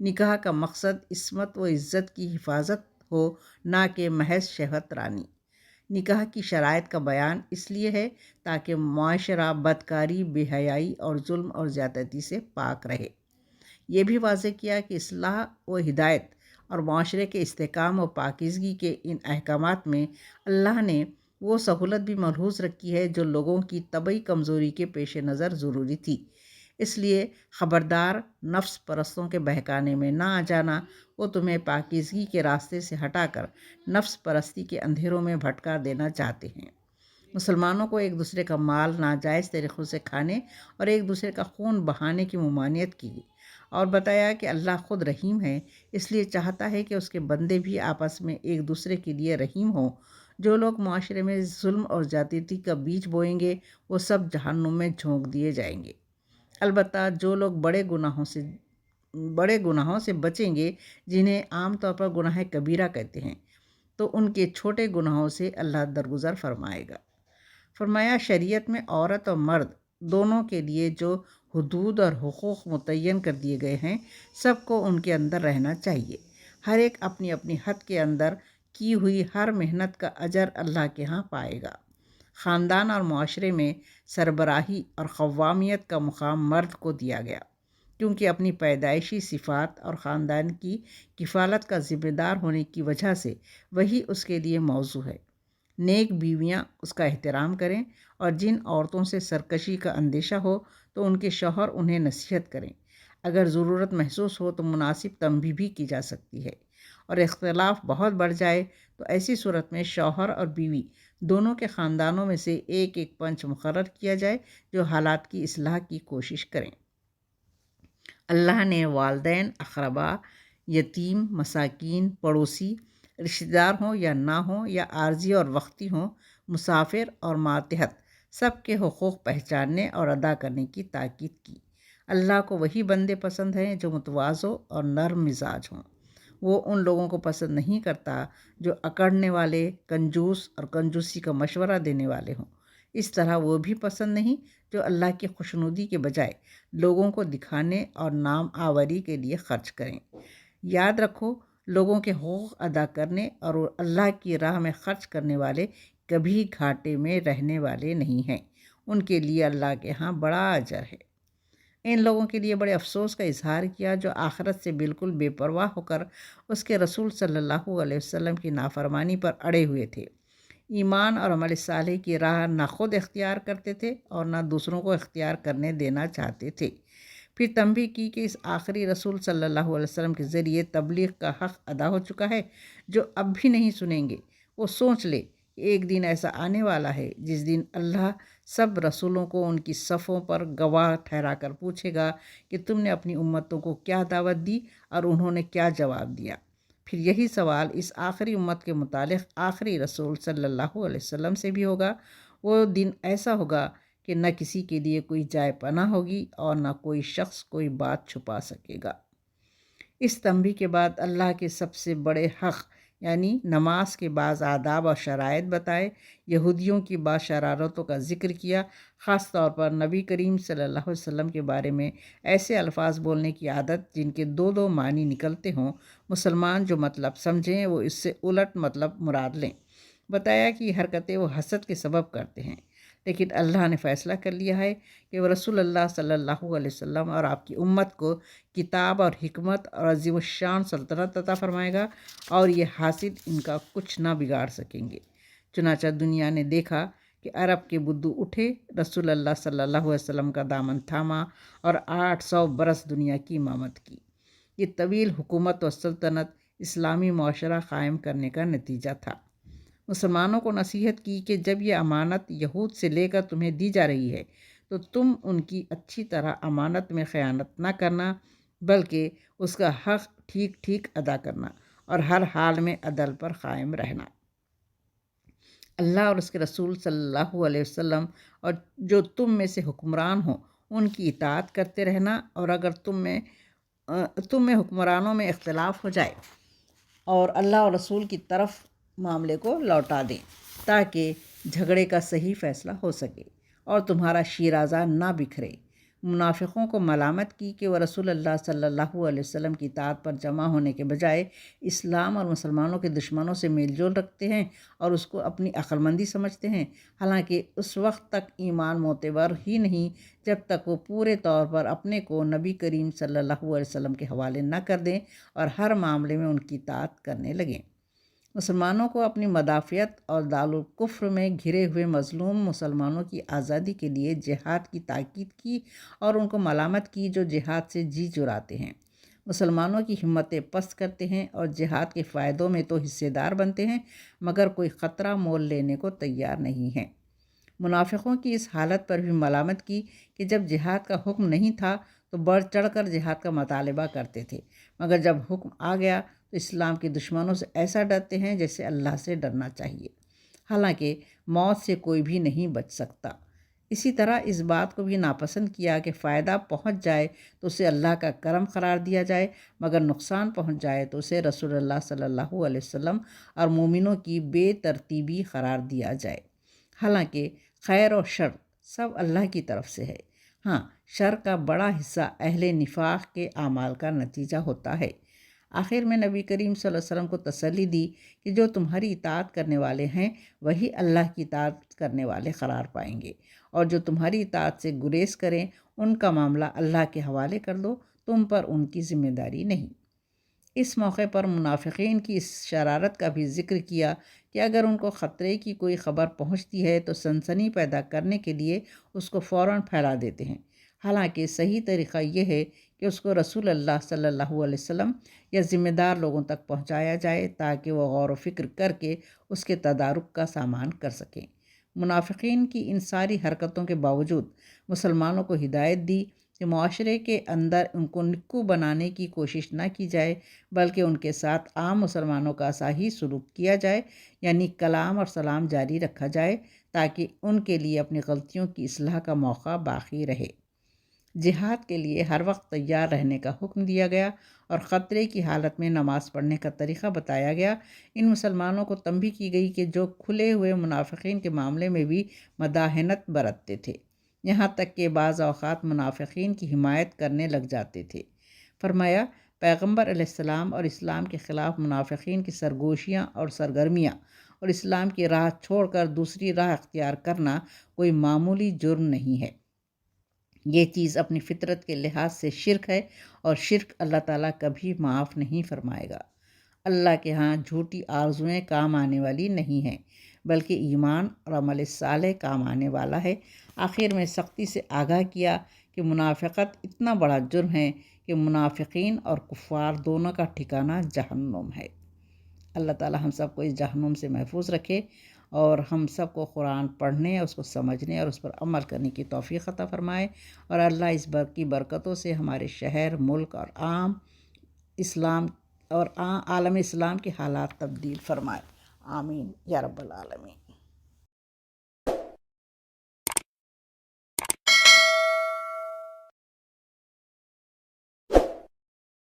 نکاح کا مقصد عصمت و عزت کی حفاظت ہو، نہ کہ محض شہوت رانی۔ نکاح کی شرائط کا بیان اس لیے ہے تاکہ معاشرہ بدکاری، بے حیائی اور ظلم اور زیادتی سے پاک رہے۔ یہ بھی واضح کیا کہ اصلاح و ہدایت اور معاشرے کے استحکام و پاکیزگی کے ان احکامات میں اللہ نے وہ سہولت بھی ملحوظ رکھی ہے جو لوگوں کی طبعی کمزوری کے پیش نظر ضروری تھی۔ اس لیے خبردار، نفس پرستوں کے بہکانے میں نہ آ جانا۔ وہ تمہیں پاکیزگی کے راستے سے ہٹا کر نفس پرستی کے اندھیروں میں بھٹکا دینا چاہتے ہیں۔ مسلمانوں کو ایک دوسرے کا مال ناجائز طریقوں سے کھانے اور ایک دوسرے کا خون بہانے کی ممانعت کی اور بتایا کہ اللہ خود رحیم ہے، اس لیے چاہتا ہے کہ اس کے بندے بھی آپس میں ایک دوسرے کے لیے رحیم ہوں۔ جو لوگ معاشرے میں ظلم اور زیادتی کا بیج بوئیں گے وہ سب جہنم میں جھونک دیے جائیں گے۔ البتہ جو لوگ بڑے گناہوں سے بچیں گے، جنہیں عام طور پر گناہ کبیرہ کہتے ہیں، تو ان کے چھوٹے گناہوں سے اللہ درگزر فرمائے گا۔ فرمایا شریعت میں عورت اور مرد دونوں کے لیے جو حدود اور حقوق متعین کر دیے گئے ہیں، سب کو ان کے اندر رہنا چاہیے۔ ہر ایک اپنی اپنی حد کے اندر کی ہوئی ہر محنت کا اجر اللہ کے ہاں پائے گا۔ خاندان اور معاشرے میں سربراہی اور قوامیت کا مقام مرد کو دیا گیا، کیونکہ اپنی پیدائشی صفات اور خاندان کی کفالت کا ذمہ دار ہونے کی وجہ سے وہی اس کے لیے موضوع ہے۔ نیک بیویاں اس کا احترام کریں، اور جن عورتوں سے سرکشی کا اندیشہ ہو تو ان کے شوہر انہیں نصیحت کریں۔ اگر ضرورت محسوس ہو تو مناسب تنبیہ بھی کی جا سکتی ہے، اور اختلاف بہت بڑھ جائے تو ایسی صورت میں شوہر اور بیوی دونوں کے خاندانوں میں سے ایک پنچ مقرر کیا جائے جو حالات کی اصلاح کی کوشش کریں۔ اللہ نے والدین، اقربا، یتیم، مساکین، پڑوسی، رشتہ دار ہوں یا نہ ہوں، یا عارضی اور وقتی ہوں، مسافر اور ماتحت، سب کے حقوق پہچاننے اور ادا کرنے کی تاکید کی۔ اللہ کو وہی بندے پسند ہیں جو متواضع اور نرم مزاج ہوں۔ وہ ان لوگوں کو پسند نہیں کرتا جو اکڑنے والے، کنجوس اور کنجوسی کا مشورہ دینے والے ہوں۔ اس طرح وہ بھی پسند نہیں جو اللہ کی خوشنودی کے بجائے لوگوں کو دکھانے اور نام آوری کے لیے خرچ کریں۔ یاد رکھو، لوگوں کے حقوق ادا کرنے اور اللہ کی راہ میں خرچ کرنے والے کبھی گھاٹے میں رہنے والے نہیں ہیں۔ ان کے لیے اللہ کے ہاں بڑا اجر ہے۔ ان لوگوں کے لیے بڑے افسوس کا اظہار کیا جو آخرت سے بالکل بے پرواہ ہو کر اس کے رسول صلی اللہ علیہ وسلم کی نافرمانی پر اڑے ہوئے تھے۔ ایمان اور عمل صالح کی راہ نہ خود اختیار کرتے تھے اور نہ دوسروں کو اختیار کرنے دینا چاہتے تھے۔ پھر تنبیہ کی کہ اس آخری رسول صلی اللہ علیہ وسلم کے ذریعے تبلیغ کا حق ادا ہو چکا ہے۔ جو اب بھی نہیں سنیں گے وہ سوچ لے، ایک دن ایسا آنے والا ہے جس دن اللہ سب رسولوں کو ان کی صفوں پر گواہ ٹھہرا کر پوچھے گا کہ تم نے اپنی امتوں کو کیا دعوت دی اور انہوں نے کیا جواب دیا۔ پھر یہی سوال اس آخری امت کے متعلق آخری رسول صلی اللہ علیہ وسلم سے بھی ہوگا۔ وہ دن ایسا ہوگا کہ نہ کسی کے لیے کوئی جائے پناہ ہوگی اور نہ کوئی شخص کوئی بات چھپا سکے گا۔ اس تنبیہ کے بعد اللہ کے سب سے بڑے حق یعنی نماز کے بعض آداب اور شرائط بتائے، یہودیوں کی بعض شرارتوں کا ذکر کیا، خاص طور پر نبی کریم صلی اللہ علیہ وسلم کے بارے میں ایسے الفاظ بولنے کی عادت جن کے دو معنی نکلتے ہوں۔ مسلمان جو مطلب سمجھیں وہ اس سے الٹ مطلب مراد لیں۔ بتایا کہ یہ حرکتیں وہ حسد کے سبب کرتے ہیں، لیکن اللہ نے فیصلہ کر لیا ہے کہ وہ رسول اللہ صلی اللہ علیہ وسلم اور آپ کی امت کو کتاب اور حکمت اور عظیم الشان سلطنت عطا فرمائے گا، اور یہ حاسد ان کا کچھ نہ بگاڑ سکیں گے۔ چنانچہ دنیا نے دیکھا کہ عرب کے بدو اٹھے، رسول اللہ صلی اللہ علیہ وسلم کا دامن تھاما اور 800 برس دنیا کی امامت کی۔ یہ طویل حکومت و سلطنت اسلامی معاشرہ قائم کرنے کا نتیجہ تھا۔ مسلمانوں کو نصیحت کی کہ جب یہ امانت یہود سے لے کر تمہیں دی جا رہی ہے تو تم ان کی اچھی طرح امانت میں خیانت نہ کرنا، بلکہ اس کا حق ٹھیک ٹھیک ادا کرنا اور ہر حال میں عدل پر قائم رہنا۔ اللہ اور اس کے رسول صلی اللہ علیہ وسلم اور جو تم میں سے حکمران ہوں ان کی اطاعت کرتے رہنا، اور اگر تم میں حکمرانوں میں اختلاف ہو جائے اور اللہ اور رسول کی طرف معاملے کو لوٹا دیں تاکہ جھگڑے کا صحیح فیصلہ ہو سکے اور تمہارا شیرازہ نہ بکھرے۔ منافقوں کو ملامت کی کہ وہ رسول اللہ صلی اللہ علیہ وسلم کی اطاعت پر جمع ہونے کے بجائے اسلام اور مسلمانوں کے دشمنوں سے میل جول رکھتے ہیں اور اس کو اپنی عقل مندی سمجھتے ہیں، حالانکہ اس وقت تک ایمان معتبر ہی نہیں جب تک وہ پورے طور پر اپنے کو نبی کریم صلی اللہ علیہ وسلم کے حوالے نہ کر دیں اور ہر معاملے میں ان کی اطاعت کرنے لگیں۔ مسلمانوں کو اپنی مدافعت اور دارالکفر میں گھرے ہوئے مظلوم مسلمانوں کی آزادی کے لیے جہاد کی تاکید کی اور ان کو ملامت کی جو جہاد سے جی چراتے ہیں، مسلمانوں کی ہمتیں پست کرتے ہیں اور جہاد کے فائدوں میں تو حصے دار بنتے ہیں مگر کوئی خطرہ مول لینے کو تیار نہیں ہیں۔ منافقوں کی اس حالت پر بھی ملامت کی کہ جب جہاد کا حکم نہیں تھا تو بڑھ چڑھ کر جہاد کا مطالبہ کرتے تھے، مگر جب حکم آ گیا تو اسلام کے دشمنوں سے ایسا ڈرتے ہیں جیسے اللہ سے ڈرنا چاہیے، حالانکہ موت سے کوئی بھی نہیں بچ سکتا۔ اسی طرح اس بات کو بھی ناپسند کیا کہ فائدہ پہنچ جائے تو اسے اللہ کا کرم قرار دیا جائے، مگر نقصان پہنچ جائے تو اسے رسول اللہ صلی اللہ علیہ وسلم اور مومنوں کی بے ترتیبی قرار دیا جائے، حالانکہ خیر اور شر سب اللہ کی طرف سے ہے۔ ہاں، شر کا بڑا حصہ اہل نفاق کے اعمال کا نتیجہ ہوتا ہے۔ آخر میں نبی کریم صلی اللہ علیہ وسلم کو تسلی دی کہ جو تمہاری اطاعت کرنے والے ہیں وہی اللہ کی اطاعت کرنے والے قرار پائیں گے، اور جو تمہاری اطاعت سے گریز کریں ان کا معاملہ اللہ کے حوالے کر دو، تم پر ان کی ذمہ داری نہیں۔ اس موقع پر منافقین کی اس شرارت کا بھی ذکر کیا کہ اگر ان کو خطرے کی کوئی خبر پہنچتی ہے تو سنسنی پیدا کرنے کے لیے اس کو فوراً پھیلا دیتے ہیں، حالانکہ صحیح طریقہ یہ ہے کہ اس کو رسول اللہ صلی اللہ علیہ وسلم یا ذمہ دار لوگوں تک پہنچایا جائے تاکہ وہ غور و فکر کر کے اس کے تدارک کا سامان کر سکیں۔ منافقین کی ان ساری حرکتوں کے باوجود مسلمانوں کو ہدایت دی کہ معاشرے کے اندر ان کو نکو بنانے کی کوشش نہ کی جائے، بلکہ ان کے ساتھ عام مسلمانوں کا سا ہی سلوک کیا جائے، یعنی کلام اور سلام جاری رکھا جائے تاکہ ان کے لیے اپنی غلطیوں کی اصلاح کا موقع باقی رہے۔ جہاد کے لیے ہر وقت تیار رہنے کا حکم دیا گیا اور خطرے کی حالت میں نماز پڑھنے کا طریقہ بتایا گیا۔ ان مسلمانوں کو تنبیہ کی گئی کہ جو کھلے ہوئے منافقین کے معاملے میں بھی مداہنت برتتے تھے، یہاں تک کہ بعض اوقات منافقین کی حمایت کرنے لگ جاتے تھے۔ فرمایا، پیغمبر علیہ السلام اور اسلام کے خلاف منافقین کی سرگوشیاں اور سرگرمیاں اور اسلام کی راہ چھوڑ کر دوسری راہ اختیار کرنا کوئی معمولی جرم نہیں ہے۔ یہ چیز اپنی فطرت کے لحاظ سے شرک ہے، اور شرک اللہ تعالیٰ کبھی معاف نہیں فرمائے گا۔ اللہ کے ہاں جھوٹی آرزوئیں کام آنے والی نہیں ہیں، بلکہ ایمان اور عمل صالح کام آنے والا ہے۔ آخر میں سختی سے آگاہ کیا کہ منافقت اتنا بڑا جرم ہے کہ منافقین اور کفار دونوں کا ٹھکانہ جہنم ہے۔ اللہ تعالیٰ ہم سب کو اس جہنم سے محفوظ رکھے اور ہم سب کو قرآن پڑھنے، اس کو سمجھنے اور اس پر عمل کرنے کی توفیق عطا فرمائے، اور اللہ اس کی برکتوں سے ہمارے شہر، ملک اور عالم اسلام کے حالات تبدیل فرمائے۔ آمین یا رب العالمین۔